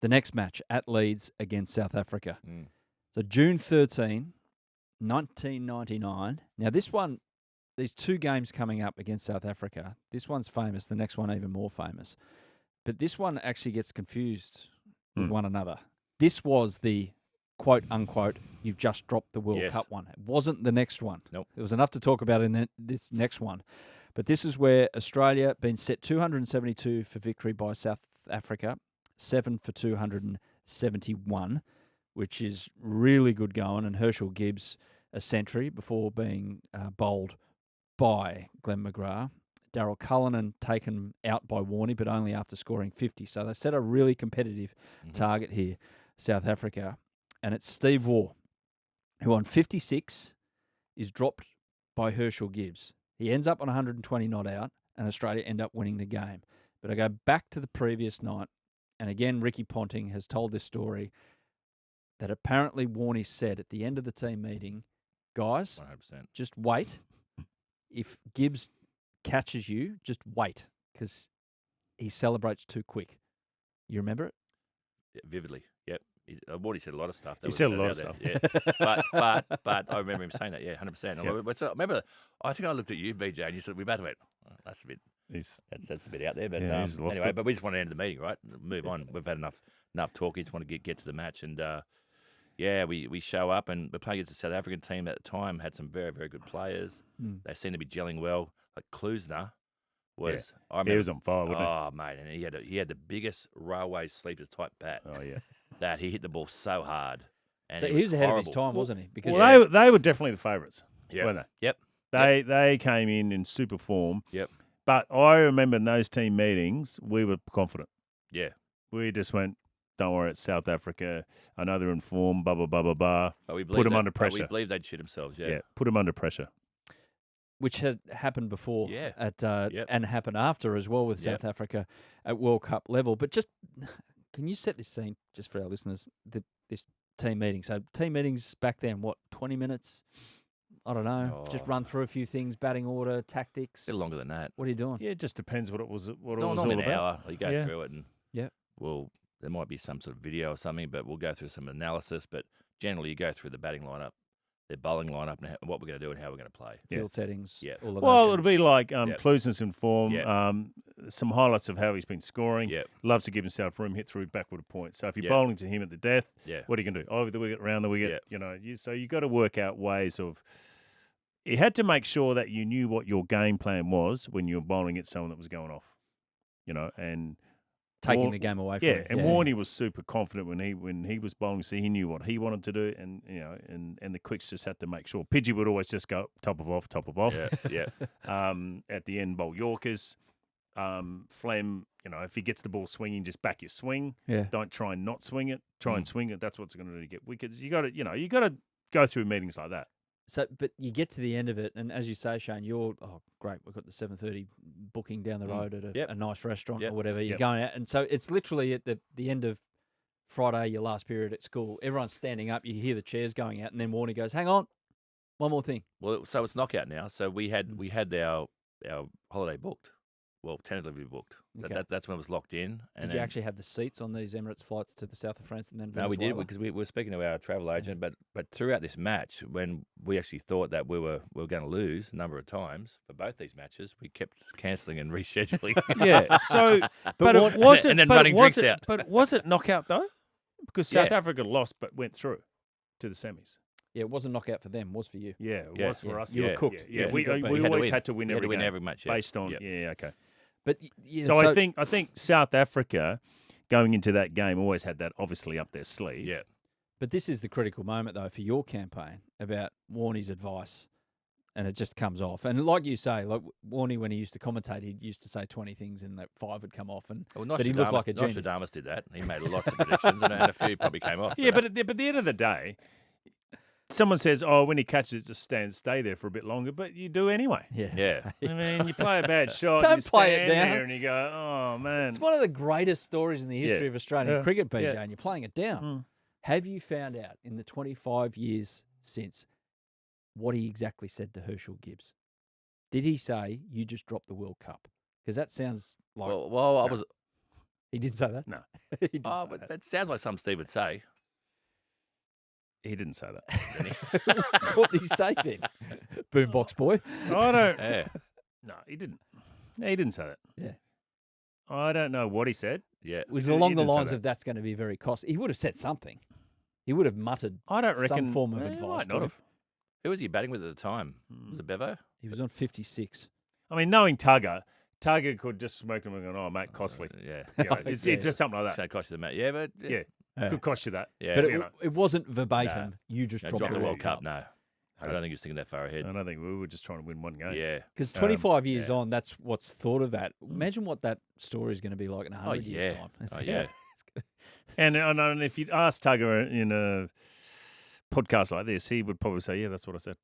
the next match at Leeds against South Africa. Mm. So June 13, 1999. Now this one, these two games coming up against South Africa, this one's famous, the next one even more famous. But this one actually gets confused with one another. This was the quote-unquote, you've just dropped the World Cup one. It wasn't the next one. Nope. There was enough to talk about in this next one. But this is where Australia been set 272 for victory by South Africa, 7 for 271, which is really good going. And Herschelle Gibbs, a century before being bowled by Glenn McGrath. Daryl Cullinan taken out by Warney, but only after scoring 50. So they set a really competitive target here, South Africa. And it's Steve Waugh, who on 56 is dropped by Herschelle Gibbs. He ends up on 120 not out, and Australia end up winning the game. But I go back to the previous night, and again, Ricky Ponting has told this story that apparently Warney said at the end of the team meeting, guys, 100%. just wait. If Gibbs catches you, just wait, because he celebrates too quick. You remember it? Yeah, vividly, yep. Warney said a lot of stuff. He said a lot of stuff. Yeah. but I remember him saying that, 100%. Yep. So I remember, I think I looked at you, BJ, and you said, we both went, oh, that's a bit... That's a bit out there, but anyway. But we just want to end the meeting, right? Move on. We've had enough talk. We just want to get to the match, and we show up, and we're playing against the South African team at the time. Had some very, very good players. They seem to be gelling well. Like Klusner was, I remember, he was on fire, wasn't he? Oh mate, and he had the biggest railway sleepers type bat. Oh yeah, that he hit the ball so hard. And so he was ahead of his time, wasn't he? Because they were definitely the favourites, weren't they? Yep. They came in super form. Yep. But I remember in those team meetings, we were confident. Yeah. We just went, don't worry, it's South Africa. I know they're in form, blah, blah, blah, blah, blah. But we put them under pressure. We believe they'd shit themselves, Yeah, put them under pressure. Which had happened before at and happened after as well with South Africa at World Cup level. But just, can you set this scene just for our listeners, this team meeting? So team meetings back then, what, 20 minutes? I don't know. Just run through a few things, batting order, tactics. A bit longer than that. What are you doing? Yeah, it just depends what it was. What it not was an all about. hour. You go through it, and there might be some sort of video or something, but we'll go through some analysis. But generally, you go through the batting lineup, their bowling lineup, and what we're going to do and how we're going to play. Field settings. Yeah. All of Well, those it'll things. be like Klusner's in form. Yeah. Some highlights of how he's been scoring. Yeah. Loves to give himself room, hit through backward point. So if you're bowling to him at the death, what are you going to do? Over the wicket, around the wicket. Yeah. So you got to work out ways of. You had to make sure that you knew what your game plan was when you were bowling at someone that was going off, and taking the game away from him. And Warney was super confident when he was bowling, so he knew what he wanted to do, and and the quicks just had to make sure. Pidgey would always just go top of off. Yeah. At the end, bowl Yorkers. Flem, if he gets the ball swinging, just back your swing. Yeah. Don't try and not swing it. Try and swing it. That's what's going to do to get wickets. You got to go through meetings like that. So, but you get to the end of it, and as you say, Shane, you're great. We've got the 7:30 booking down the road at a nice restaurant or whatever. You're going out, and so it's literally at the end of Friday, your last period at school. Everyone's standing up. You hear the chairs going out, and then Warney goes, "Hang on, one more thing." Well, so it's knockout now. So we had our holiday booked. Well, tentatively booked. Okay. That's when it was locked in. Did you actually have the seats on these Emirates flights to the south of France and then Venezuela? No, we did because we were speaking to our travel agent. But throughout this match, when we actually thought that we were going to lose a number of times for both these matches, we kept cancelling and rescheduling. Yeah. So, but it wasn't. And then running drinks out. But was it knockout though? Because South Africa lost but went through to the semis. Yeah, it wasn't knockout for them. It was for you. Yeah, it was for us. You were cooked. Yeah. We always had to win every game. Every match. Based on okay. But so I think South Africa going into that game always had that obviously up their sleeve. Yeah. But this is the critical moment though for your campaign about Warney's advice, and it just comes off. And like you say, like Warney when he used to commentate, he used to say 20 things and that 5 would come off. And but he looked like a genius. Nostradamus did that. He made lots of predictions, and a few probably came off. Yeah, but at the end of the day. Someone says, "Oh, when he catches it, just stay there for a bit longer," but you do anyway. Yeah. I mean, you play a bad shot, Don't you play stand it down. there and you go, "Oh man!" It's one of the greatest stories in the history of Australian cricket, BJ, Yeah. and you're playing it down. Have you found out in the 25 years since what he exactly said to Herschelle Gibbs? Did he say you just dropped the World Cup? Because that sounds like Well, He didn't say that? No. He didn't say But that. that sounds like something Steve would say. He didn't say that. What did he say then? Boombox boy. I don't. Yeah. No, he didn't. No, he didn't say that. Yeah. I don't know what he said. Yeah. It was He along the didn't say lines that. of that's going to be very costly. He would have said something. He would have muttered I don't reckon some form of he advice. might to not him. have. Who was he batting with at the time? Was it Bevo? He was on 56. I mean, knowing Tugger could just smoke him and go, "Oh, mate, costly." Yeah. It's just something like It's that. going to cost you the match. Yeah, but Yeah, Yeah. could cost you that. Yeah. But you know. it wasn't verbatim. No. You just No, dropped drop the the World World Cup. No. I don't think he was thinking that far ahead. I don't think we were just trying to win one game. Yeah. Because 25 years yeah. on, that's what's thought of that. Imagine what that story is going to be like in 100 years' time. It's Oh, gonna- yeah. And if you'd ask Tugger in a podcast like this, he would probably say, "Yeah, that's what I said."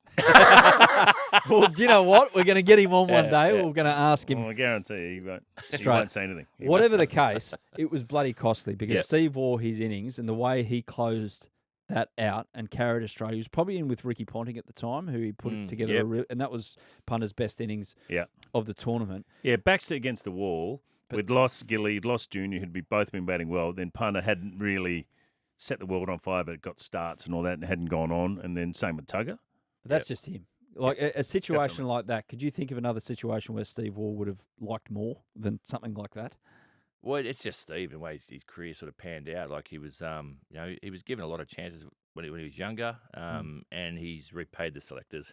Well, do you know what? We're going to get him on one day. yeah. We're going to ask him. Well, I guarantee he won't. He Straight. won't say anything. He Whatever won't the say case, it was bloody costly because Yes. Steve Waugh, his innings and the way he closed that out and carried Australia. He was probably in with Ricky Ponting at the time, who he put together yep. and that was Punter's best innings of the tournament. Yeah, backs against the wall. We'd lost Gilly, we'd lost Junior, who'd both been batting well. Then Punter hadn't really set the world on fire, but it got starts and all that and hadn't gone on. And then same with Tugger. But that's just him. Like a situation like that, could you think of another situation where Steve Waugh would have liked more than something like that? Well, it's just Steve and the way his career sort of panned out. Like he was, he was given a lot of chances when he was younger, and he's repaid the selectors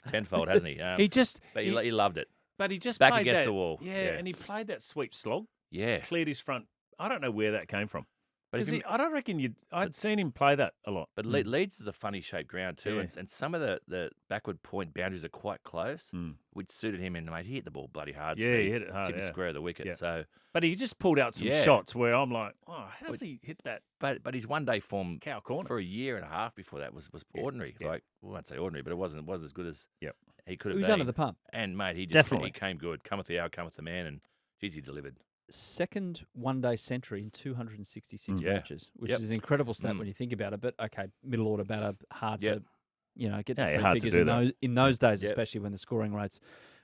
tenfold, hasn't he? But he loved it. But he just Back played against that, the wall. Yeah, Yeah. and he played that sweep slog. Yeah, Cleared his front. I don't know where that came from. but if you, I don't reckon I'd seen him play that a lot. but Leeds is a funny shaped ground too, Yeah. and some of the backward point boundaries are quite close, Mm. which suited him. And mate, he hit the ball bloody hard. Yeah, Steve. he hit it hard, Tipped it yeah. square of the wicket. Yeah. So, But he just pulled out some Yeah. shots where I'm like, oh, how does he hit that but his one day form cow corner? for a year and a half before that was ordinary. yeah. Like, we won't say ordinary, but it wasn't as good as Yep. he could He have was been. under the pump. And mate, he just Definitely. he came good. Cometh the hour, cometh the man, and geez, he delivered. Second one-day century in 266 Yeah. matches, which Yep. is an incredible stat when you think about it. But okay, middle order batter, hard Yep. to get Yeah, the three hard to figures do in that. those days, Yep. especially when the scoring rates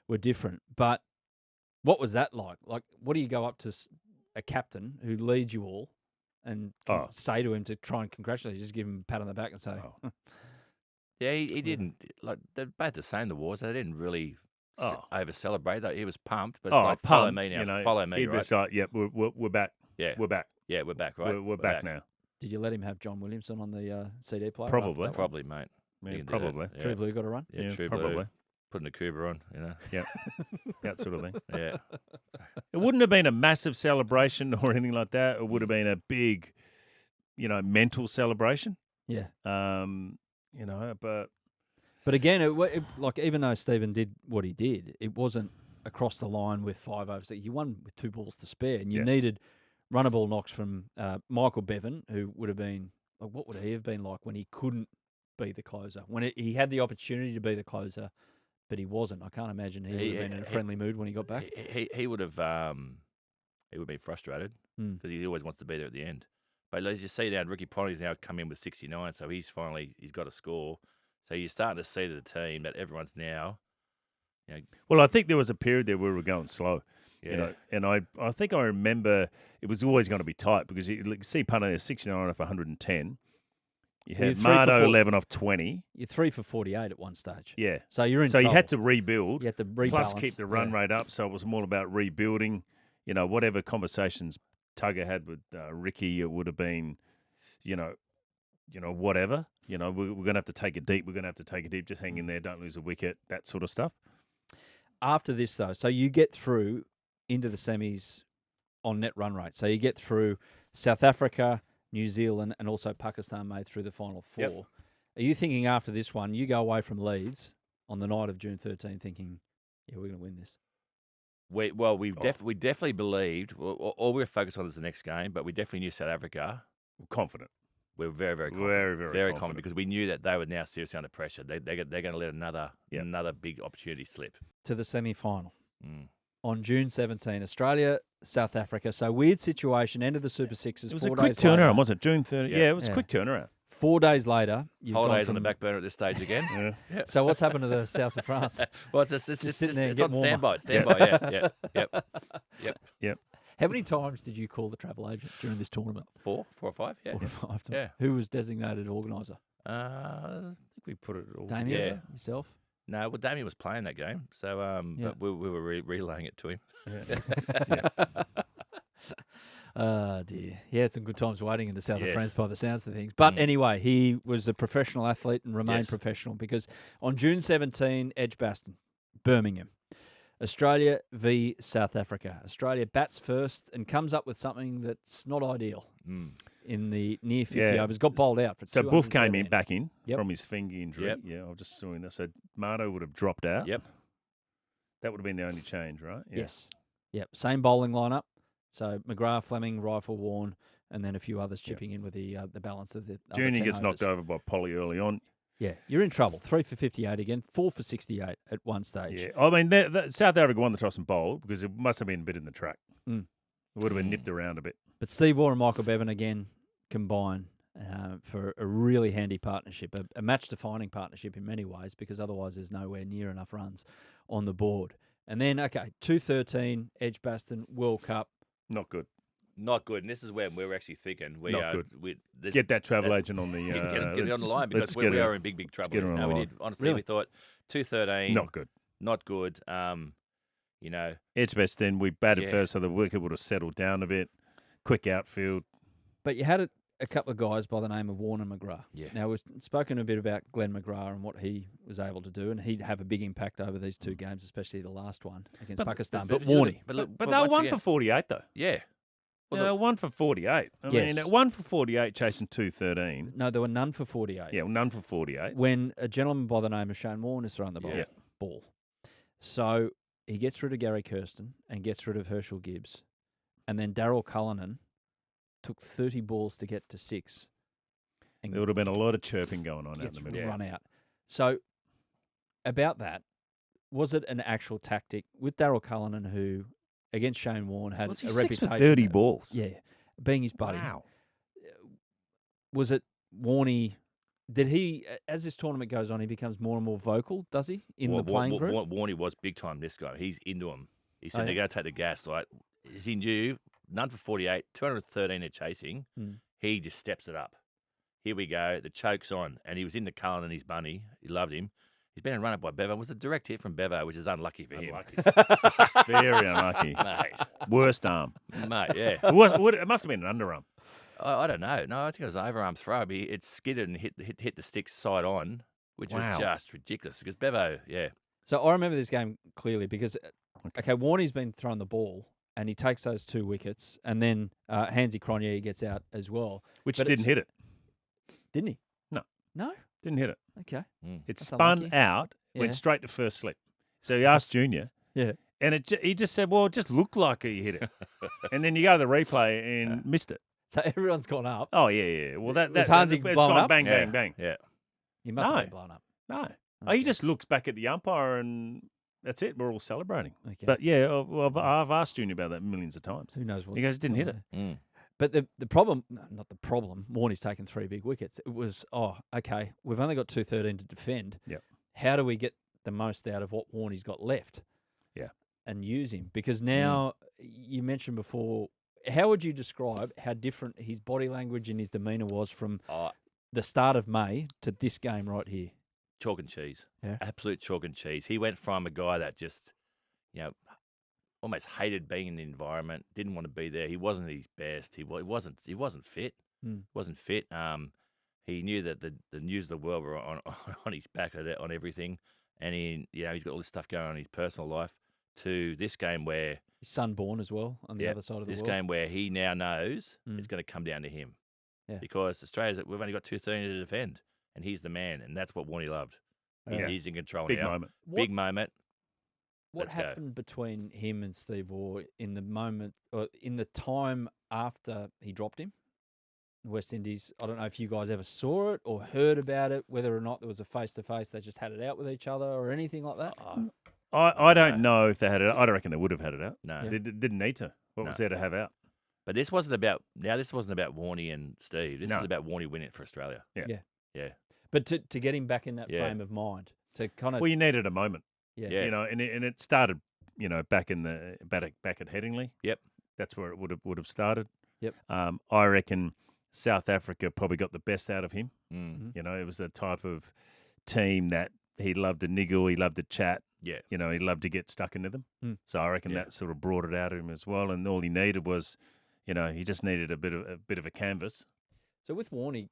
were different. But what was that like? Like, what do you go up to a captain who leads you all and say to him to try and congratulate you? Just give him a pat on the back and say, Yeah, he didn't like they're both the same. The Wars, they didn't really over celebrate. He was pumped, but it's like follow me now, follow me. He'd Right? be like, yep, we're back. Yeah, We're back. Yeah, we're back. Right, We're back now. Did you let him have John Williamson on the CD player? Probably. after that one? Probably, mate. Yeah, You can do that. probably. Yeah. True Blue got a run? Yeah, True probably. Blue. Putting the Cuba on, you know. Yeah, that sort of thing. Yeah. It wouldn't have been a massive celebration or anything like that. It would have been a big, mental celebration. Yeah. But again, like even though Stephen did what he did, it wasn't across the line with 5 overs. You won with 2 balls to spare, and you needed runner ball knocks from Michael Bevan, who would have been like, what would he have been like when he couldn't be the closer, when he had the opportunity to be the closer, but he wasn't. I can't imagine he would have been in a friendly mood when he got back. He would have been frustrated because he always wants to be there at the end. But as you see now, Ricky Ponting's now come in with 69, so he's got a score. So you're starting to see the team that everyone's now. Well, I think there was a period there where we were going slow. Yeah. And I think I remember it was always going to be tight because you see Punter there 69 off 110. You had Mardo 11 off 20. You're 3 for 48 at one stage. Yeah. So you're in So trouble. you had to rebuild. You had to rebalance. Plus keep the run rate up. So it was more about rebuilding. Whatever conversations Tugger had with Ricky, it would have been, whatever. We're going to have to take it deep. We're going to have to take it deep. Just hang in there. Don't lose a wicket. That sort of stuff. After this, though, so you get through into the semis on net run rate. So you get through South Africa, New Zealand, and also Pakistan made through the final 4. Yep. Are you thinking after this one, you go away from Leeds on the night of June 13 thinking, yeah, we're going to win this? We definitely believed, all we were focused on is the next game, but we definitely knew South Africa. We're confident. We were very, very confident. Very confident because we knew that they were now seriously under pressure. They're going to let another big opportunity slip. To the semi-final. On June 17, Australia, South Africa. So weird situation, end of the Super Sixes. It was 4 a quick days later. turnaround, wasn't it? June 30. Yeah, it was a quick turnaround. 4 days later, you've Holidays gone on the back burner at this stage again. Yeah. So what's happened to the south of France? Well, it's sitting there it's on getting warmer. standby. Yeah. Yep. Yep. How many times did you call the travel agent during this tournament? 4 or 5, yeah. 4 or 5 times. Yeah. Who was designated organiser? I think we put it all. Damien, yourself? No, well, Damien was playing that game, so but we were relaying it to him. Yeah. Oh, dear. He had some good times waiting in the south of Yes. France by the sounds of things. But anyway, he was a professional athlete and remained professional because on June 17, Edgebaston, Birmingham, Australia v South Africa. Australia bats first and comes up with something that's not ideal in the near 50 overs. Got bowled out for So Buff came in 213. back in from his finger injury. Yep. Yeah, I was just seeing that. So Marto would have dropped out. Yep. That would have been the only change, right? Yeah. Yes. Yep. Same bowling lineup. So McGrath, Fleming, Rifle, Warne, and then a few others chipping in with the balance of the other Junior 10 gets knocked overs. over by Polly early on. Yeah, you're in trouble. 3 for 58 again, 4 for 68 at one stage. Yeah, I mean, South Africa won the toss and bowled because it must have been a bit in the track. It would have been nipped around a bit. But Steve Waugh and Michael Bevan again combine for a really handy partnership, a match-defining partnership in many ways because otherwise there's nowhere near enough runs on the board. And then, 213, Edgebaston, World Cup. Not good. Not good, and this is when we were actually thinking Not good. This, Get that travel agent on the get it on the line because we are in big trouble. get her on the we line. did. Honestly, Really? we thought 213. Not good. Not good. You know, Edgebaston, we batted first, so the wicket would have settled down a bit. Quick outfield. But you had a couple of guys by the name of Warne and McGrath. Yeah. Now, we've spoken a bit about Glenn McGrath and what he was able to do, and he'd have a big impact over these two games, especially the last one against Pakistan. But Warney. But But they were 1 for 48, though. Yeah. Well, they were 1 for 48. I mean, 1 for 48 chasing 213. No, there were none for 48. Yeah, well, none for 48. When a gentleman by the name of Shane Warne is throwing the ball. So he gets rid of Gary Kirsten and gets rid of Herschelle Gibbs. And then Darryl Cullinan took 30 balls to get to 6. And There would have been a lot of chirping going on out in gets the middle. run out. So about that, was it an actual tactic with Darryl Cullinan, who against Shane Warne had Was he a 6 reputation for 30 of- balls? Yeah, being his buddy. Wow. Was it Warney? Did he, as this tournament goes on, he becomes more and more vocal, does he, in the playing group? Warney was big time, this guy. He's into him. He said Oh, they're yeah. going to take the gas. Like, he knew, none for 48, 213 they're chasing. He just steps it up. Here we go. The choke's on. And he was into Cullen and his bunny. He loved him. He's been run up by Bevo. It was a direct hit from Bevo, which is unlucky for him. Very unlucky. Mate. Worst arm. Mate, yeah. It must have been an underarm. I don't know. No, I think it was an overarm throw. But it skidded and hit the stick side on, which was just ridiculous because Bevo, So I remember this game clearly because, Warney's been throwing the ball and he takes those 2 wickets and then Hansi Cronje gets out as well. Which But didn't hit it. Didn't he? No. No? Didn't hit it. Okay. It That's spun unlucky. out, Yeah. went straight to first slip. So he asked Junior. Yeah. And he just said, well, it just looked like he hit it. And then you go to the replay and missed it. So everyone's gone up. Oh, yeah. Well, Was Hansi it's blown gone up? bang, Yeah. bang, bang. yeah. He must have No. been blown up. No. Oh, he just looks back at the umpire and that's it. We're all celebrating. Okay. But, yeah, well, I've asked Junior about that millions of times. Who knows what? He goes, didn't hit it. Mm. But the problem, not the problem, Warney's taken 3 big wickets. It was, we've only got 213 to defend. Yep. How do we get the most out of what Warney's got left? Yeah. And use him? Because now, you mentioned before, how would you describe how different his body language and his demeanour was from the start of May to this game right here? Chalk and cheese. Yeah. Absolute chalk and cheese. He went from a guy that just, almost hated being in the environment, didn't want to be there. He wasn't at his best. He wasn't fit. Wasn't fit. He knew that the news of the world were on his back on everything, and he's got all this stuff going on in his personal life. To this game where His son born as well on the other side of the this world. game where he now knows it's going to come down to him. Yeah. Because we've only got 213 to defend, and he's the man, and that's what Warney loved. Yeah. He's in control Big now. moment. Big moment. What Let's go. happened between him and Steve Waugh in the moment, or in the time after he dropped him? The West Indies, I don't know if you guys ever saw it or heard about it, whether or not there was a face-to-face, they just had it out with each other or anything like that. I don't know if they had it out. I don't reckon they would have had it out. No. They didn't need to. What was there to have out? But this wasn't about Warney and Steve. This No. is about Warney winning it for Australia. Yeah. But to get him back in that Yeah. frame of mind, to kind of Well, you needed a moment. yeah. Yeah. And it started, back at Headingley. Yep. that's where it would have started. Yep. I reckon South Africa probably got the best out of him. Mm. You know, it was the type of team that he loved to niggle, he loved to chat. Yeah. You know, he loved to get stuck into them. Mm. So I reckon that sort of brought it out of him as well. And all he needed was, you know, he just needed a bit of a canvas. So with Warney,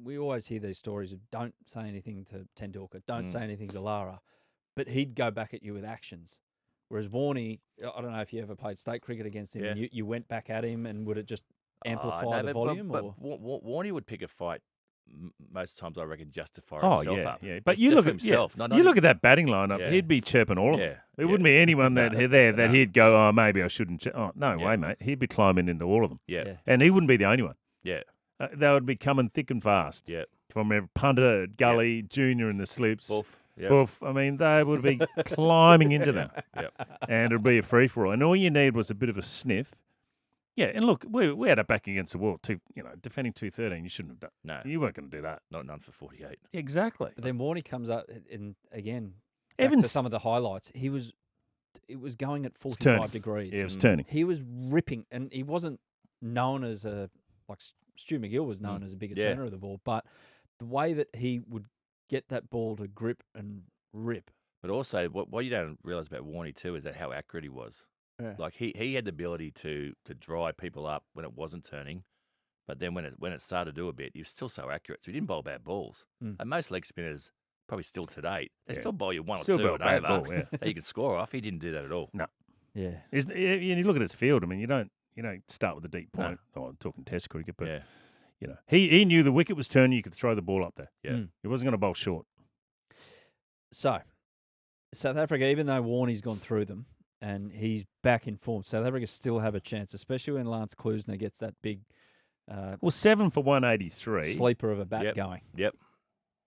we always hear these stories of don't say anything to Tendulkar, don't say anything to Lara, but he'd go back at you with actions. Whereas Warney, I don't know if you ever played state cricket against him, and you went back at him, and would it just amplify the volume? But Warney would pick a fight most times, I reckon, just to fire Oh, himself yeah, up. yeah. But Just you look for at himself. you look at that batting lineup, Yeah. he'd be chirping all of them. Yeah, There wouldn't be anyone that he'd go, oh, maybe I shouldn't. Oh, no Yeah. way, mate. He'd be climbing into all of them. Yeah. And he wouldn't be the only one. Yeah. They would be coming thick and fast. Yeah. From Punter, Gully, Junior in the slips. Boof. Yeah. Boof. I mean, they would be climbing into them. Yeah. And it would be a free-for-all. And all you need was a bit of a sniff. Yeah, and look, we had it back against the wall, defending 213. You shouldn't have done. No. You weren't going to do that. Not none for 48. Exactly. But then Warney comes up, and again, Evans, back to some of the highlights, it was going at turning. 45 degrees. Yeah, it was turning. He was ripping, and he wasn't known as like Stu McGill was known as a bigger turner of the ball, but the way that he would get that ball to grip and rip. But also, what you don't realise about Warney too is that how accurate he was. Yeah. Like he had the ability to dry people up when it wasn't turning, but then when it started to do a bit, he was still so accurate. So he didn't bowl bad balls. And most leg spinners, probably still to date, they still bowl you one or two bowl and bad over ball, yeah. that you can score off. He didn't do that at all. No. Yeah. You look at his field. I mean, you don't start with a deep point. No. Oh, I'm talking Test cricket, but Yeah. you know, he knew the wicket was turning. You could throw the ball up there. Yeah. He wasn't going to bowl short. So, South Africa, even though Warney's gone through them and he's back in form, South Africa still have a chance, especially when Lance Klusener gets that big 7 for 183. sleeper of a bat going. Yep.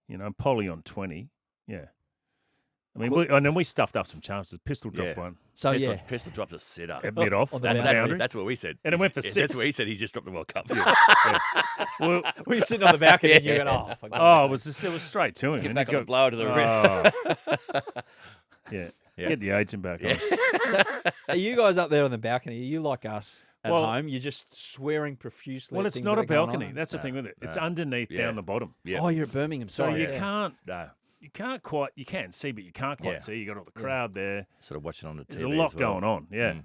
You know, Polly on 20. Yeah. I mean, and then we stuffed up some chances. Pistol dropped one. So, Pistol dropped a sitter. At mid-off. On the on the boundary. That's what we said. And it went for 6. That's what he said. He just dropped the World Cup. Well, We're sitting on the balcony and you're going, it was straight to him. Get and back he's on the blower to the rim. Yeah. Yeah. Get the agent back on. So, are you guys up there on the balcony? Are you like us at Well- home? You're just swearing profusely. Well, at it's things not that a are going balcony. on? That's the thing with it. It's No. underneath Yeah. down the bottom. Yeah. Oh, you're at Birmingham. So Sorry. you yeah. can't No. you can see, but you can't quite Yeah. see. You got all the crowd there. Sort of watching on the TV. There's a lot as well. going on. Yeah. Mm.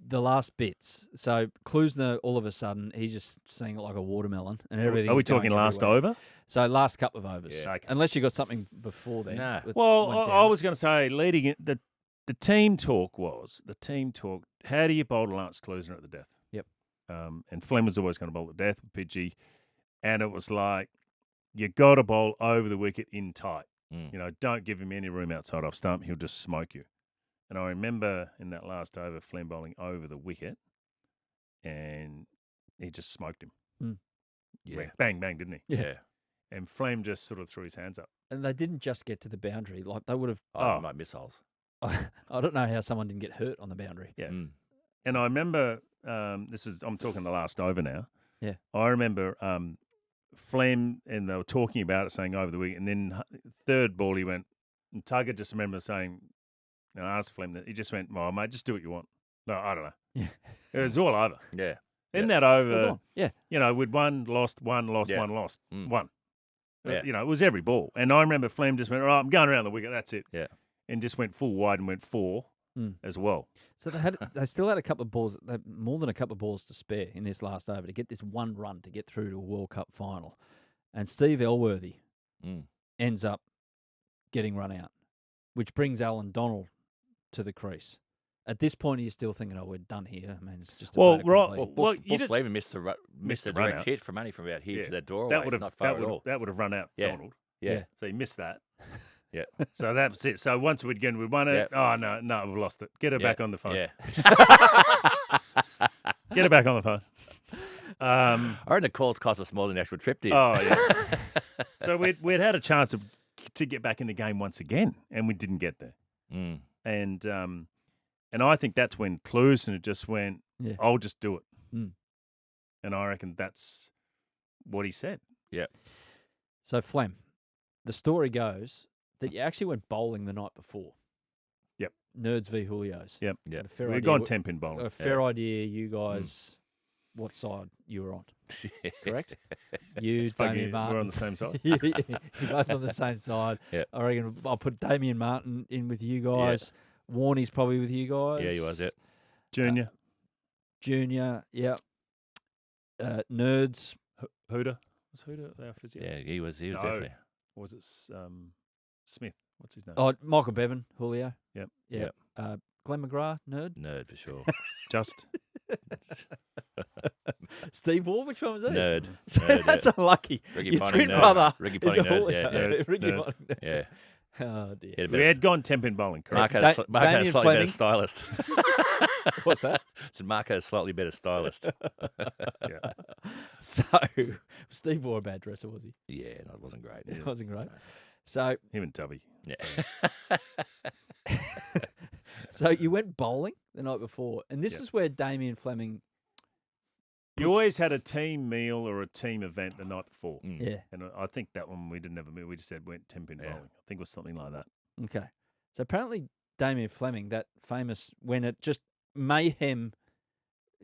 The last bits. So Klusener, all of a sudden, he's just seeing it like a watermelon, and everything. Are we talking last over? So last couple of overs. Yeah. Okay. Unless you got something before then. No. Well, went I down. was going to say, leading it, the team talk, how do you bowl to Lance Klusener at the death? Yep. And Flem was always going to bowl at death with Pidgey. And it was like, you got to bowl over the wicket in tight. Mm. You know, don't give him any room outside off stump. He'll just smoke you. And I remember in that last over, Flem bowling over the wicket, and he just smoked him. Yeah. Went bang, bang, didn't he? Yeah. And Flem just sort of threw his hands up. And they didn't just get to the boundary. Like they would have. Oh, my missiles. I don't know how someone didn't get hurt on the boundary. Yeah. Mm. And I remember, I'm talking the last over now. Yeah. I remember Flem, and they were talking about it, saying over the week, and then third ball he went, and Tugger just remember saying, and I asked Flem that, he just went, oh, mate, just do what you want. No, I don't know. Yeah. It was all over. Yeah. In that over, Yeah. you know, with one lost, Yeah. one lost. Mm. One. Yeah. You know, it was every ball. And I remember Flem just went, all right, I'm going around the wicket, that's it. Yeah. And just went full wide and went 4 as well. So they still had a couple of balls, more than a couple of balls to spare in this last over to get this one run to get through to a World Cup final. And Steve Elworthy ends up getting run out, which brings Alan Donald to the crease. At this point, are you still thinking, "Oh, we're done here"? I mean, it's just Well, fait right. accompli. Well, Buff Flavor missed the the direct run-out. hit from only from about here to that doorway. That would have not far at all. That would have run out Yeah. Donald. Yeah. So he missed that. Yeah. So that was it. So once we'd won it. Yeah. Oh no, we've lost it. Get her Yeah. back on the phone. Yeah. Get her back on the phone. I reckon the calls cost us more than the actual trip did. Oh yeah. So we'd had a chance to get back in the game once again, and we didn't get there. Mm. And I think that's when Klusener just went, Yeah. I'll just do it. Mm. And I reckon that's what he said. Yeah. So Flem, the story goes that you actually went bowling the night before. Yep. Nerds v Julios. Yep. Yeah. We've gone 10-pin bowling. A fair idea, you guys, what side you were on. Correct? You, Damien Martin. We're on the same side. You're both on the same side. Yeah. I reckon I'll put Damien Martin in with you guys. Yeah. Warnie's probably with you guys. Yeah, he was, Junior. Yeah. Nerds. Hooter. Was Hooter our physio? Yeah, he was definitely. Or was it Smith? What's his name? Oh, Michael Bevan, Julio. Yep. Glenn McGrath, nerd. Nerd for sure. Just. Steve Waugh, which one was that? Nerd. That's unlucky. Ricky Your Ponting, twin nerd. brother Ricky is a Ponting, nerd. Julio. Ricky Nerd. Ponting, nerd. Yeah. Oh, dear. He had a We bit had of- gone 10-pin bowling, correct? Mark had a Damien slightly better Fleming. stylist. What's that? So Mark had a slightly better stylist. Yeah. So, Steve Waugh a bad dresser, was he? Yeah, no, it wasn't great. It wasn't great. So, Him and Tubby. Yeah. so you went bowling the night before, and this Yep. is where Damien Fleming. You always had a team meal or a team event the night before. Mm. Yeah. And I think that one we didn't have a meal. We just said went 10-pin Yeah. bowling. I think it was something like that. Okay. So apparently Damien Fleming, that famous, when it just mayhem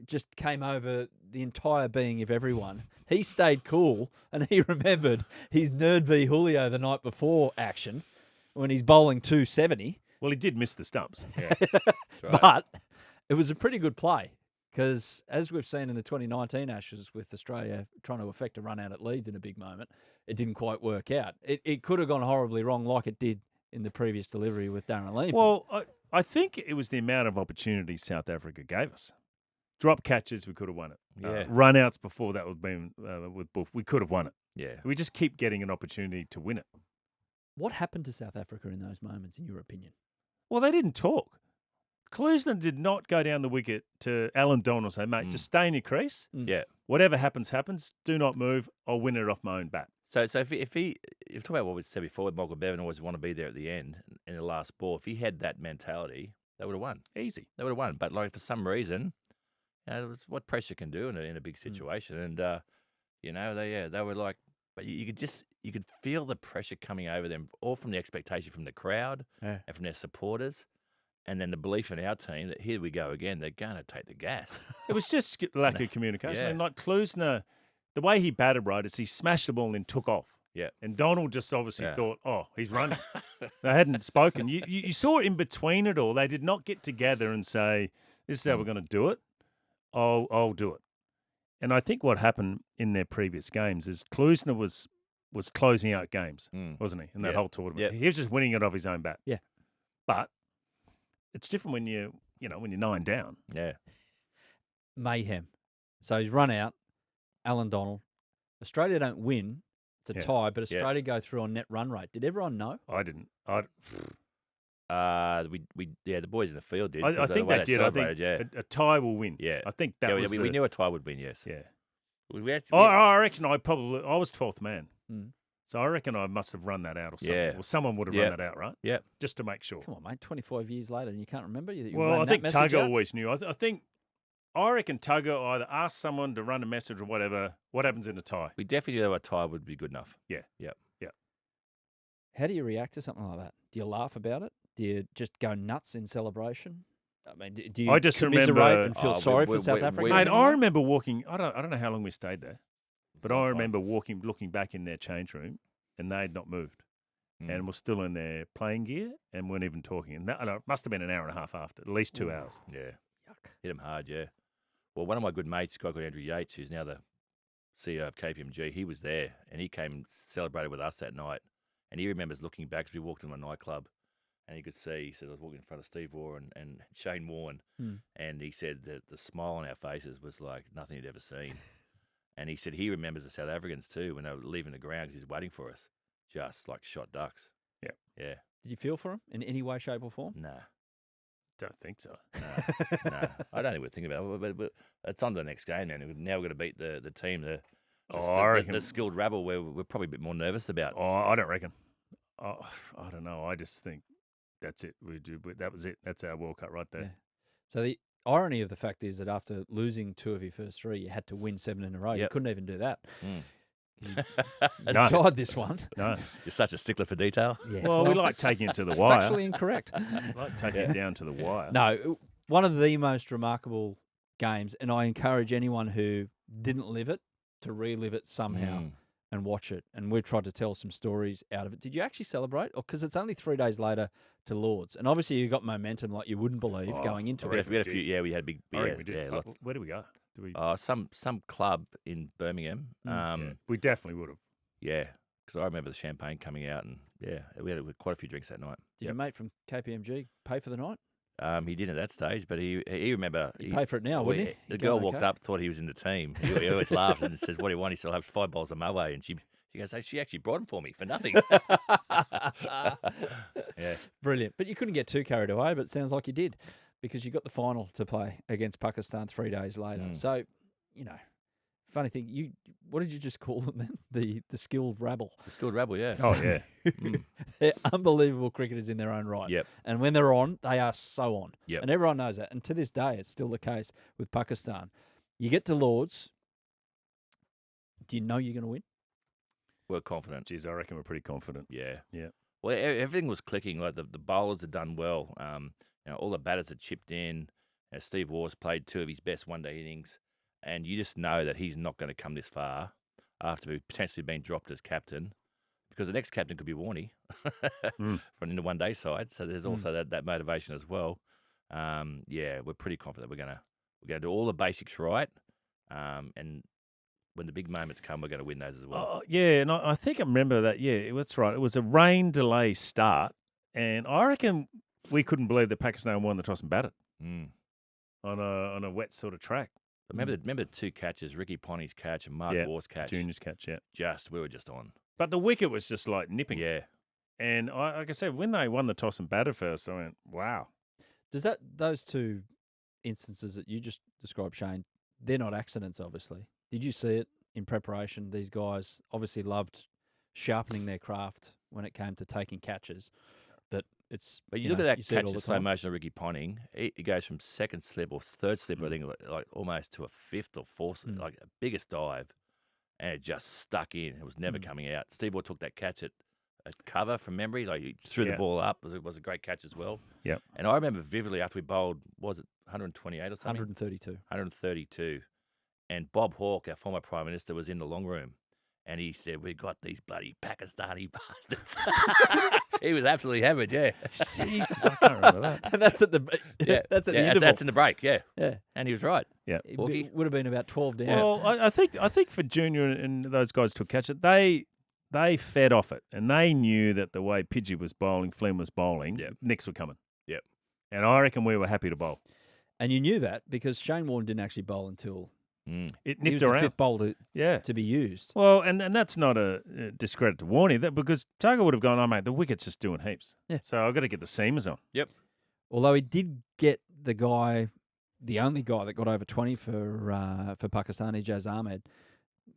just came over the entire being of everyone, he stayed cool and he remembered his Nerd v Julio the night before action when he's bowling 270. Well, he did miss the stumps. Yeah. Right. But it was a pretty good play because, as we've seen in the 2019 Ashes with Australia trying to effect a run out at Leeds in a big moment, it didn't quite work out. It could have gone horribly wrong like it did in the previous delivery with Darren Lee. Well, I think it was the amount of opportunities South Africa gave us. Drop catches, we could have won it. Yeah. Run outs before that was been with Buff, we could have won it. Yeah. We just keep getting an opportunity to win it. What happened to South Africa in those moments, in your opinion? Well, they didn't talk. Klusener did not go down the wicket to Alan Donald and say, mate, just stay in your crease. Yeah. Whatever happens, happens. Do not move. I'll win it off my own bat. So if you talk about what we said before, Michael Bevan always want to be there at the end in the last ball. If he had that mentality, they would have won. Easy. They would have won. But like for some reason, it was what pressure can do in a big situation. And they were like, but you could feel the pressure coming over them, all from the expectation from the crowd and from their supporters, and then the belief in our team that here we go again. They're going to take the gas. It was just lack of communication. Yeah. And like Klusener, the way he batted, right, is he smashed the ball and then took off. Yeah. And Donald just obviously thought, oh, he's running. They hadn't spoken. You saw it in between it all. They did not get together and say, this is how we're going to do it. I'll do it. And I think what happened in their previous games is Klusener was closing out games, wasn't he, in that whole tournament? Yeah. He was just winning it off his own bat. Yeah. But it's different when you're 9 down. Yeah. Mayhem. So he's run out, Alan Donald. Australia don't win. It's a tie, but Australia go through on net run rate. Did everyone know? I didn't. The boys in the field did. I think they did. I think yeah. a tie will win. Yeah. I think that was we knew a tie would win, yes. Yeah. I I reckon I was 12th man. Mm. So I reckon I must have run that out or something. Yeah. Or someone would have run that out, right? Yeah. Just to make sure. Come on, mate. 25 years later and you can't remember? Well, I think Tugger always knew. I reckon Tugger either asked someone to run a message or whatever. What happens in a tie? We definitely knew a tie would be good enough. Yeah. Yeah. How do you react to something like that? Do you laugh about it? Do you just go nuts in celebration? I mean, do you I just commiserate remember- and feel sorry for South Africa? Mate, I remember walking. I don't know how long we stayed there, but I remember looking back in their change room, and they had not moved, and were still in their playing gear, and weren't even talking. And that, it must have been an hour and a half after, at least 2 hours. Yeah. Yuck. Hit him hard, yeah. Well, one of my good mates, a guy called Andrew Yates, who's now the CEO of KPMG, he was there, and he came and celebrated with us that night. And he remembers looking back as we walked into a nightclub, and he could see, he said, I was walking in front of Steve Waugh and Shane Warne, and he said that the smile on our faces was like nothing he'd ever seen. And he said he remembers the South Africans too when they were leaving the ground because he was waiting for us, just like shot ducks. Yeah. Yeah. Did you feel for him in any way, shape or form? Nah. Don't think so. No. I don't even think about it, but it's on to the next game, man. Now we've got to beat the team, I reckon the skilled rabble where we're probably a bit more nervous about. Oh, I don't reckon. Oh, I don't know. I just think that's it. That was it. That's our World Cup right there. Yeah. So the irony of the fact is that after losing 2 of your first 3, you had to win 7 in a row. You couldn't even do that. he tied this one. No. You're such a stickler for detail. Yeah. Well, we like taking it to the wire. Factually incorrect. We like taking it down to the wire. No, one of the most remarkable games, and I encourage anyone who didn't live it to relive it somehow and watch it. And we've tried to tell some stories out of it. Did you actually celebrate? Because it's only 3 days later to Lords. And obviously you got momentum like you wouldn't believe going into it. We had a few. Yeah, we had big. We did. Yeah, lots. Where do we go? Some club in Birmingham. We definitely would have. Yeah, because I remember the champagne coming out, and we had quite a few drinks that night. Did your mate from KPMG pay for the night? He didn't at that stage, but he remember. He'd pay for it now, wouldn't he? The girl walked up, thought he was in the team. He always laughed and says, "What do you want?" He still has 5 bowls of Moet, and she goes, "Hey, she actually brought them for me for nothing." Yeah, brilliant. But you couldn't get too carried away. But it sounds like you did, because you got the final to play against Pakistan 3 days later. So, funny thing, what did you just call them then? The skilled rabble. The skilled rabble, yeah. Oh yeah. They're unbelievable cricketers in their own right. Yep. And when they're on, they are so on. Yep. And everyone knows that. And to this day, it's still the case with Pakistan. You get to Lords. Do you know you're going to win? We're confident. Geez, I reckon we're pretty confident. Yeah. Yeah. Well, everything was clicking. Like the bowlers had done well. All the batters had chipped in. Steve Waugh's played 2 of his best one-day innings. And you just know that he's not going to come this far after potentially being dropped as captain, because the next captain could be Warney from the one-day side. So there's also that motivation as well. We're pretty confident we're going to do all the basics right, and when the big moments come, we're going to win those as well. Yeah, and I think I remember that. Yeah, that's right. It was a rain delay start, and I reckon we couldn't believe that Pakistan won the toss and batted on a wet sort of track. Remember the 2 catches, Ricky Ponty's catch and Mark Waugh's catch. Junior's catch, We were just on. But the wicket was just like nipping. Yeah. And like I said, when they won the toss and batted first, I went, wow. Does those 2 instances that you just described, Shane, they're not accidents, obviously. Did you see it in preparation? These guys obviously loved sharpening their craft when it came to taking catches. But you look at that catch in slow motion of Ricky Ponting. He goes from second slip or third slip, I think, like almost to a 5th or 4th, like a biggest dive, and it just stuck in. It was never coming out. Steve Waugh took that catch at cover from memory. Like he threw the ball up. It was a great catch as well. Yeah. And I remember vividly after we bowled, was it 128 or something? 132. 132. And Bob Hawke, our former Prime Minister, was in the long room. And he said, "We got these bloody Pakistani bastards." He was absolutely hammered, yeah. Jesus, I can't remember that. And that's at the that's at the interval. That's in the break, yeah. Yeah. And he was right. Yeah. It would have been about 12 down. Well, I think for Junior and those guys took catch it, they fed off it, and they knew that the way Pidgey was bowling, Flynn was bowling, Nicks were coming. Yep. And I reckon we were happy to bowl. And you knew that because Shane Warne didn't actually bowl until it nipped he was around. the 5th bowl to be used. Well, and that's not a discredit to Warney, because Tugger would have gone, "Oh, mate, the wicket's just doing heaps." Yeah. So I've got to get the seamers on. Yep. Although he did get the only guy that got over 20 for Pakistan, Ijaz Ahmed,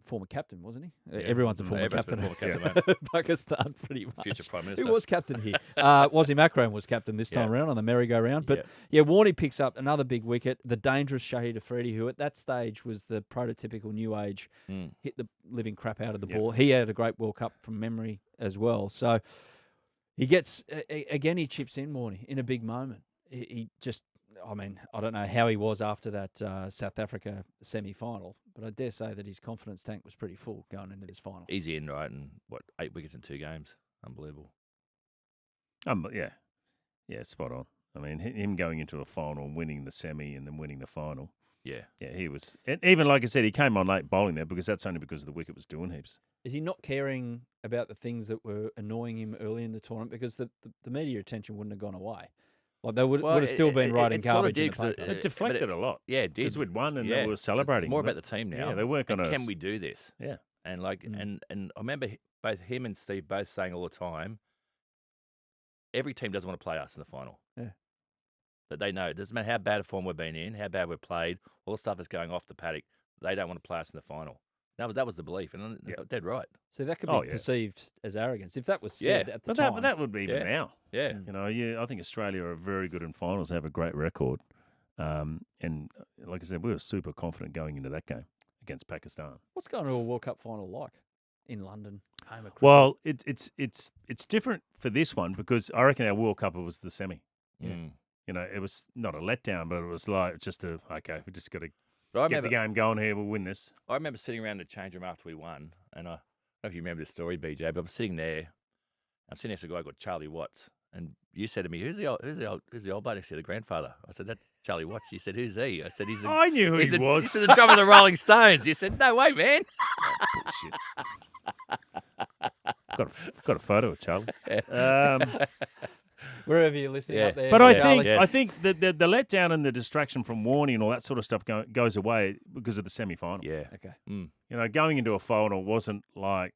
former captain, wasn't he? Yeah. Everyone's a former captain. Mate. Pakistan, pretty much. Future Prime Minister. Who was captain here? Wasim Akram was captain this time around on the merry-go-round. But, Warney picks up another big wicket. The dangerous Shahid Afridi, who at that stage was the prototypical new age, hit the living crap out of the ball. He had a great World Cup from memory as well. So he gets, again, he chips in, Warney, in a big moment. He just... I mean, I don't know how he was after that South Africa semi-final, but I dare say that his confidence tank was pretty full going into this final. Easy in, right? And 8 wickets in 2 games? Unbelievable. Yeah, spot on. I mean, him going into a final and winning the semi and then winning the final. Yeah. Yeah, he was... And even, like I said, he came on late bowling there because that's only because the wicket was doing heaps. Is he not caring about the things that were annoying him early in the tournament? Because the media attention wouldn't have gone away. Like they would have still been writing garbage in the paper. It deflected a lot. Yeah, it did. Because we'd won and they were celebrating. It's more about the team now. Yeah, they weren't going to... Can we do this? Yeah. And and I remember both him and Steve both saying all the time, every team doesn't want to play us in the final. Yeah. That they know. It doesn't matter how bad a form we've been in, how bad we've played, all the stuff that's going off the paddock, they don't want to play us in the final. That was the belief, and dead right. So that could be perceived as arrogance if that was said at the time. But that would be even now. Yeah. You know, I think Australia are very good in finals, have a great record. And like I said, we were super confident going into that game against Pakistan. What's going to a World Cup final like? in London. Home of cricket. Well, it's different for this one because I reckon our World Cup was the semi. Yeah. You know, it was not a letdown, but it was like just okay, we just got to But I get remember, the game going here. We'll win this. I remember sitting around the change room after we won, and I don't know if you remember this story, BJ, but I'm sitting there. I'm sitting next to a guy called Charlie Watts, and you said to me, "Who's the old bloke next to the grandfather?" I said, "That's Charlie Watts." You said, "Who's he?" I said, "He's." I knew who he was. You said the drummer of the Rolling Stones. You said, "No way, man." Bullshit. got a photo of Charlie. Wherever you're listening up there. But Charlie. I think the letdown and the distraction from warning and all that sort of stuff goes away because of the semi-final. Yeah. Okay. Mm. You know, going into a final wasn't like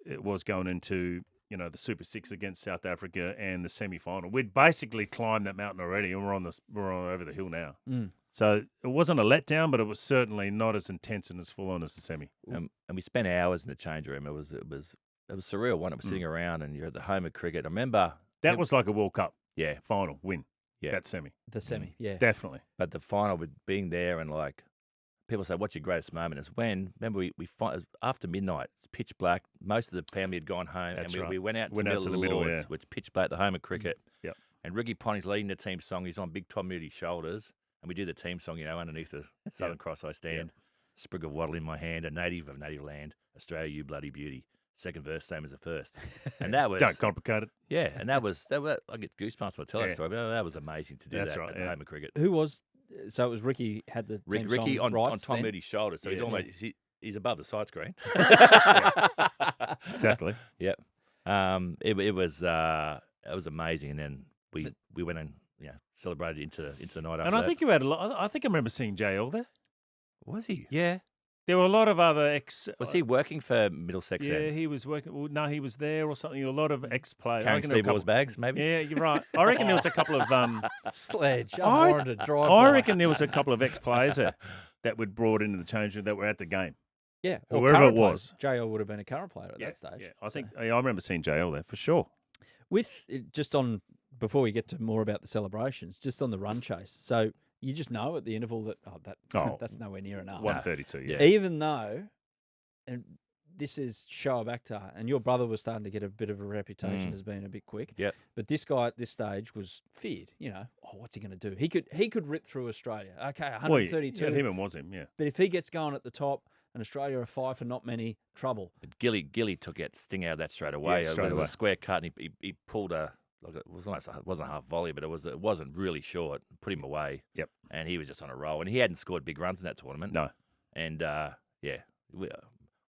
it was going into, you know, the Super Six against South Africa and the semi-final. We'd basically climbed that mountain already, and we're on over the hill now. Mm. So it wasn't a letdown, but it was certainly not as intense and as full on as the semi. And we spent hours in the change room. It was surreal. One, it was sitting around, and you're at the home of cricket. I remember that was like a World Cup final win. Yeah, that semi. The semi, yeah, definitely. But the final with being there and like people say, "What's your greatest moment?" Is when remember we after midnight, it's pitch black. Most of the family had gone home, That's and right. we went out to the the middle, Lords, which pitch black, the home of cricket. Yep. And Ricky Ponting's leading the team song. He's on Big Tom Moody's shoulders, and we do the team song, you know, underneath the Southern Cross I stand. Sprig of wattle in my hand, a native of native land, Australia, you bloody beauty. Second verse, same as the first. And that was... Don't complicate it. Yeah, and that was I get goosebumps when I tell that story, but that was amazing to do That's that right, at the home of cricket. Who was? So it was Ricky had the team Ricky song on rights Tom then? Moody's shoulders, so he's almost he's above the side screen. Exactly. Yep. It was amazing, and then we went and celebrated into the night after. And I that. think you had a lot. I think I remember seeing JL there. Was he? Yeah. There were a lot of other ex. Was he working for Middlesex? Yeah, then? he was working. Well, no, he was there or something. A lot of ex-players. Carrying Steve Waugh's bags, maybe. Yeah, you're right. I reckon there was a couple of Sledge. Unwarranted drive. I reckon there was a couple of ex-players that were brought into the change room that were at the game. Yeah, or or wherever it current was. players. JL would have been a current player at that stage. Yeah, I think I remember seeing JL there for sure. With just on before we get to more about the celebrations, just on the run chase. So you just know at the interval that that's nowhere near enough. 132. Yeah. Even though, and this is Shoaib Akhtar, and your brother was starting to get a bit of a reputation as being a bit quick. Yep. But this guy at this stage was feared. You know, what's he going to do? He could rip through Australia. Okay, 132. Well, him and was him. Yeah. But if he gets going at the top, and Australia are 5 for not many, trouble. But Gilly took that sting out of that straight away. Yeah, straight it was away. a square cut, and he pulled it wasn't a half volley, but it wasn't really short. Put him away. Yep. And he was just on a roll, and he hadn't scored big runs in that tournament. No. And we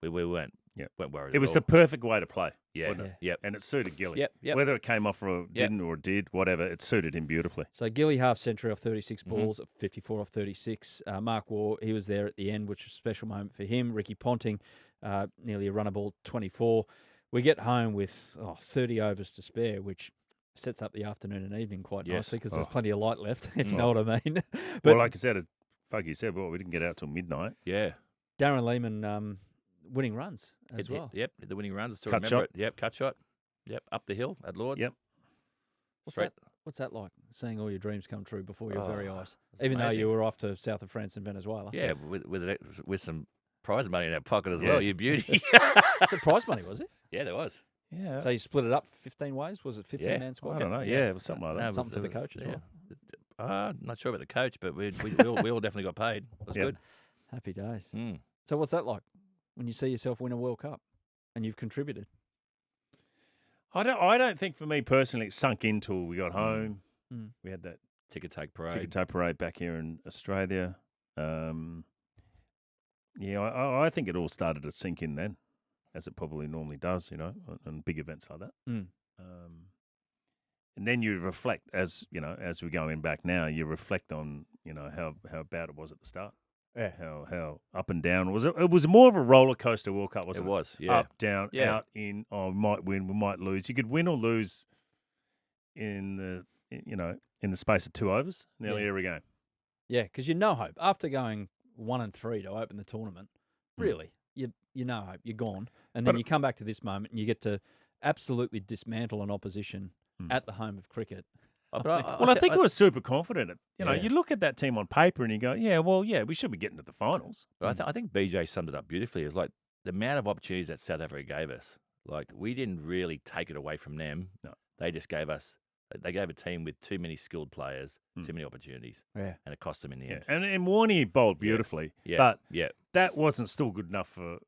weren't worried. It was the perfect way to play. Yeah. Wasn't it? Yep. And it suited Gilly. Yep. Whether it came off or didn't or did, whatever, it suited him beautifully. So Gilly half century off 36 balls, 54 off 36. Mark Waugh, he was there at the end, which was a special moment for him. Ricky Ponting, nearly a runner ball, 24. We get home with 30 overs to spare, which sets up the afternoon and evening quite nicely because there's plenty of light left, if you know what I mean. But well, like I said, you said, we didn't get out till midnight. Yeah. Darren Lehman winning runs as well. Yep, the winning runs. I still Cut remember shot. it. Yep, cut shot. Yep, up the hill at Lords. Yep. What's that like, seeing all your dreams come true before your very eyes? it's Even though amazing. you were off to south of France and Venezuela. Yeah, with some prize money in our pocket as well. You beauty. So prize money, was it? Yeah, there was. Yeah. So you split it up 15 ways? Was it 15-man squad? I don't know. Yeah, it was something like that. No, it Something was- for the coach as well. Not sure about the coach, but we all definitely got paid. It was good. Happy days. Mm. So what's that like when you see yourself win a World Cup and you've contributed? I don't think for me personally it sunk in till we got home. Mm. We had that Ticker take parade. ticket tape parade back here in Australia. I think it all started to sink in then, as it probably normally does, on big events like that. Mm. And then you reflect, as we're going back now, you reflect on, how bad it was at the start. Yeah. How up and down was it? It was more of a roller coaster World Cup, wasn't it? It was, yeah. Up, down, out, in. Oh, we might win, we might lose. You could win or lose in the space of 2 overs, nearly every game. Yeah, because you know hope. After going 1-3 to open the tournament, really, you know hope. You're gone. And then you come back to this moment and you get to absolutely dismantle an opposition at the home of cricket. I think I was super confident. You look at that team on paper and you go, we should be getting to the finals. But I think BJ summed it up beautifully. It's like the amount of opportunities that South Africa gave us, like we didn't really take it away from them. No. They just gave us. They gave a team with too many skilled players, too many opportunities, and it cost them in the end. And Warney bowled beautifully, but that wasn't still good enough for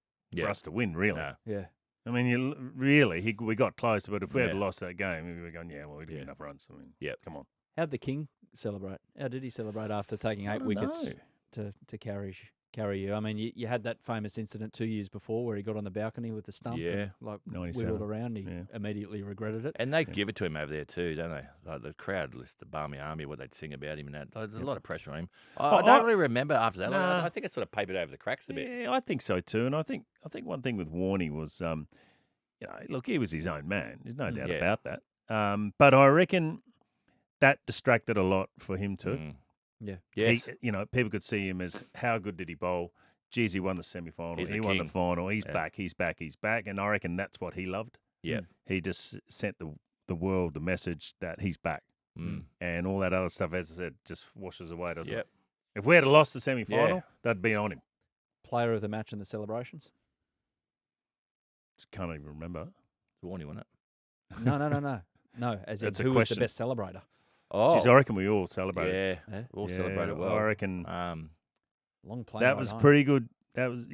us to win, really. No. Yeah. I mean, we got close, but if we had lost that game, we were going, we didn't get enough runs. I mean, come on. How'd the King celebrate? How did he celebrate after taking 8 wickets to carry you? I mean, you had that famous incident 2 years before where he got on the balcony with the stump and wiggled around. He immediately regretted it. And they give it to him over there too, don't they? Like the crowd list the Barmy Army, what they'd sing about him and that. There's a lot of pressure on him. I don't really remember after that. I think it sort of papered over the cracks a bit. Yeah, I think so too. And I think one thing with Warney was, look, he was his own man. There's no doubt about that. But I reckon that distracted a lot for him too. Yeah. Yes. People could see him as how good did he bowl? Geez, he won the semi-final. He won the final. He's back. He's back. He's back. And I reckon that's what he loved. Yeah. He just sent the world the message that he's back. And all that other stuff, as I said, just washes away, doesn't it? If we had lost the semi-final, that'd be on him. Player of the match in the celebrations? Just can't even remember. Warney, wasn't it? No. No, as in who was the best celebrator? Oh, I reckon we all celebrated. Yeah, all celebrated well. I reckon long play. That was pretty good. That was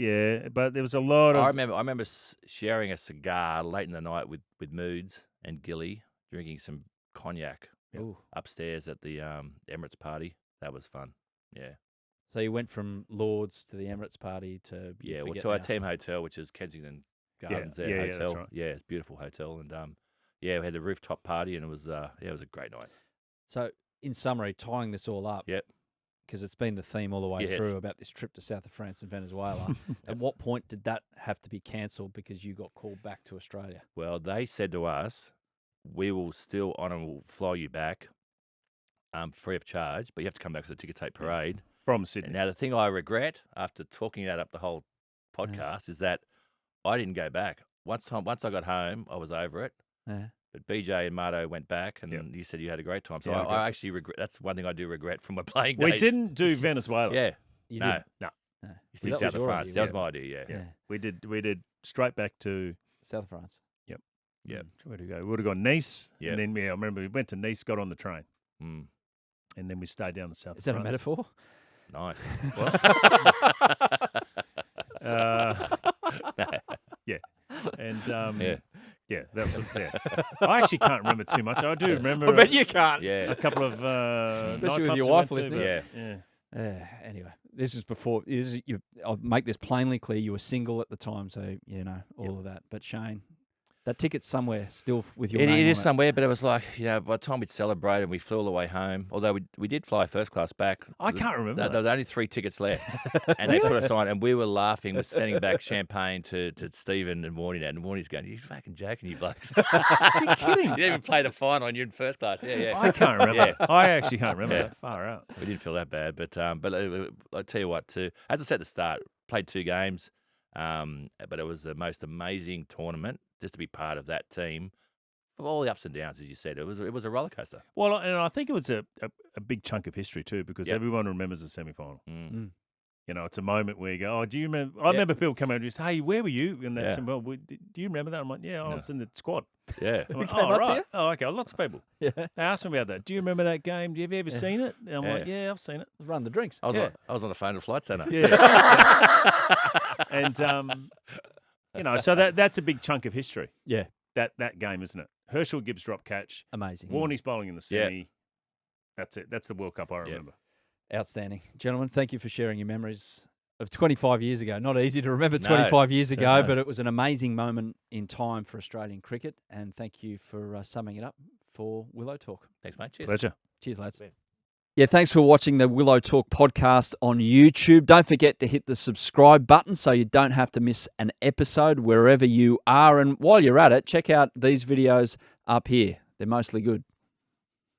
but there was a lot of. I remember sharing a cigar late in the night with Moods and Gilly, drinking some cognac upstairs at the Emirates party. That was fun. Yeah. So you went from Lords to the Emirates party to to our team hotel, which is Kensington Gardens hotel. That's right. Yeah, it's a beautiful hotel, and we had the rooftop party, and it was a great night. So, in summary, tying this all up, because it's been the theme all the way through about this trip to south of France and Venezuela, at what point did that have to be cancelled because you got called back to Australia? Well, they said to us, we will still honour and we'll fly you back free of charge, but you have to come back for the ticker tape parade. From Sydney. And now, the thing I regret, after talking that up the whole podcast, is that I didn't go back. Once I got home, I was over it. But BJ and Marto went back, and you said you had a great time. So I actually regret. That's one thing I do regret from my playing days. We didn't do Venezuela. Yeah, no. You did South of France. That was my idea. Yeah. We did straight back to South of France. Yep. Where did we go? We would have gone Nice, and then I remember we went to Nice, got on the train, and then we stayed down the south. Is that a metaphor? Nice. Yeah. And that's I actually can't remember too much. I do remember. I bet you can't. A couple of especially with your wife listening. Anyway, this is before. I'll make this plainly clear. You were single at the time, so all of that. But Shane, that ticket's somewhere still with your name It is on somewhere, but it was like, by the time we'd celebrated, we flew all the way home. Although we did fly first class back. I can't remember. There were only 3 tickets left. And they put us on, and we were laughing. We're sending back champagne to Stephen and Warney. And Warney's going, "You fucking joking, you blokes." Are you kidding? You didn't even play the final, and you're in first class. Yeah. I can't remember. I actually can't remember. Far out. We didn't feel that bad. But I tell you what, as I said at the start, played 2 games. But it was the most amazing tournament just to be part of that team. Of all the ups and downs, as you said, it was a roller coaster. Well, and I think it was a big chunk of history too, because everyone remembers the semi-final. It's a moment where you go, "Oh, do you remember?" I remember people come over and say, "Hey, where were you in that semi-final? Do you remember that?" I'm like, "Yeah, I was in the squad." Yeah. I'm like, "Oh, right. Oh, okay." Well, lots of people. They asked me about that. Do you remember that game? Have you ever seen it? And I'm like, "Yeah, I've seen it." Run the drinks. I was on the phone to Flight Centre. And so that's a big chunk of history. Yeah. That game, isn't it? Herschelle Gibbs drop catch. Amazing. Warney's bowling in the semi. That's it. That's the World Cup I remember. Outstanding. Gentlemen, thank you for sharing your memories of 25 years ago. Not easy to remember 25 years ago, but it was an amazing moment in time for Australian cricket. And thank you for summing it up for Willow Talk. Thanks, mate. Cheers. Pleasure. Cheers, lads. Yeah, thanks for watching the Willow Talk podcast on YouTube. Don't forget to hit the subscribe button so you don't have to miss an episode wherever you are. And while you're at it, check out these videos up here. They're mostly good.